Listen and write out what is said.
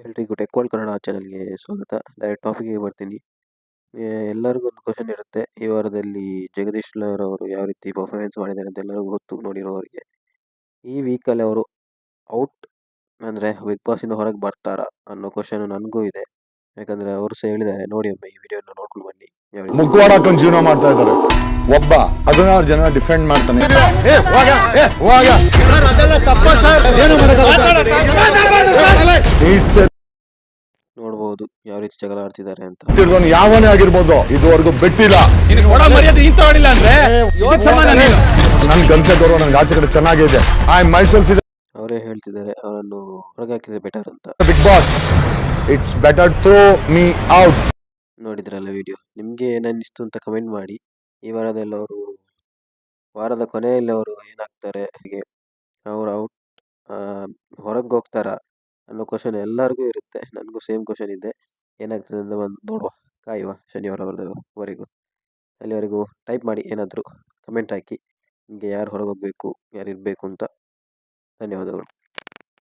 ಎಲ್ರಿಗೂ tech world Kannada ಚಾನಲ್ಗೆ ಸ್ವಾಗತ. ಡೈರೆಕ್ಟ್ ಟಾಪಿಕ್ಗೆ ಬರ್ತೀನಿ. ಎಲ್ಲರಿಗೂ ಒಂದು ಕ್ವಶನ್ ಇರುತ್ತೆ, ಈ ವಾರದಲ್ಲಿ ಜಗದೀಶ್ ಲಾರ್ ಅವರು ಯಾವ ರೀತಿ ಪರ್ಫಾರ್ಮೆನ್ಸ್ ಮಾಡಿದ್ದಾರೆ ಅಂತ ಎಲ್ಲರಿಗೂ ಗೊತ್ತು ನೋಡಿರೋರಿಗೆ. ಈ ವೀಕಲ್ಲಿ ಅವರು ಔಟ್ ಅಂದರೆ ಬಿಗ್ ಬಾಸಿಂದ ಹೊರಗೆ ಬರ್ತಾರಾ ಅನ್ನೋ ಕ್ವಶನ್ ನನಗೂ ಇದೆ. ಯಾಕಂದರೆ ಅವರು ಸಹ ಹೇಳಿದ್ದಾರೆ, ನೋಡಿ ಒಮ್ಮೆ ಈ ವಿಡಿಯೋನ ನೋಡ್ಕೊಂಡು ಬನ್ನಿ. ಮುಖವಾಡ ಹಾಕೊಂಡು ಜೀವನ ಮಾಡ್ತಾ ಇದ್ದಾರೆ. ಒಬ್ಬ 16 ಜನ ಡಿಫೆಂಡ್ ಮಾಡ್ತಾನೆ. ನೋಡ್ಬೋದು ಯಾವ ರೀತಿ ಜಗಳ ಆಡ್ತಿದ್ದಾರೆ ಅಂತ. ಯಾವನೇ ಆಗಿರ್ಬೋದು, ಇದುವರೆಗೂ ಬಿಟ್ಟಿಲ್ಲ. ನನ್ ಗಂಟೆ ಗೌರವ ನನ್ಗೆ ಆಚೆ ಕಡೆ ಚೆನ್ನಾಗಿದೆ. ಐ ಮೈಸೆಲ್ಫ್ ಅವರೇ ಹೇಳ್ತಿದ್ದಾರೆ ಅವರನ್ನು ಹೊರಗೆ ಹಾಕಿದ್ರೆ ಬೆಟರ್ ಅಂತ. Big boss, it's better to me out. ನೋಡಿದ್ರಲ್ಲ ವಿಡಿಯೋ, ನಿಮಗೆ ಏನನ್ನಿಸ್ತು ಅಂತ ಕಮೆಂಟ್ ಮಾಡಿ. ಈ ವಾರದಲ್ಲಿ ಅವರು ವಾರದ ಕೊನೆಯಲ್ಲಿ ಅವರು ಏನಾಗ್ತಾರೆ, ಹೀಗೆ ಅವರು ಔಟ್ ಹೊರಗೆ ಹೋಗ್ತಾರಾ ಅನ್ನೋ ಕ್ವಶನ್ ಎಲ್ಲರಿಗೂ ಇರುತ್ತೆ. ನನಗೂ ಸೇಮ್ ಕ್ವಶನ್ ಇದೆ. ಏನಾಗ್ತದೆ ಅಂತ ಒಂದು ನೋಡುವ, ಕಾಯುವ ಶನಿವಾರವರೆಗೂ. ಅಲ್ಲಿವರೆಗೂ ಟೈಪ್ ಮಾಡಿ, ಏನಾದರೂ ಕಮೆಂಟ್ ಹಾಕಿ ನಿಮಗೆ ಯಾರು ಹೊರಗೆ ಹೋಗಬೇಕು, ಯಾರು ಇರಬೇಕು ಅಂತ. ಧನ್ಯವಾದಗಳು.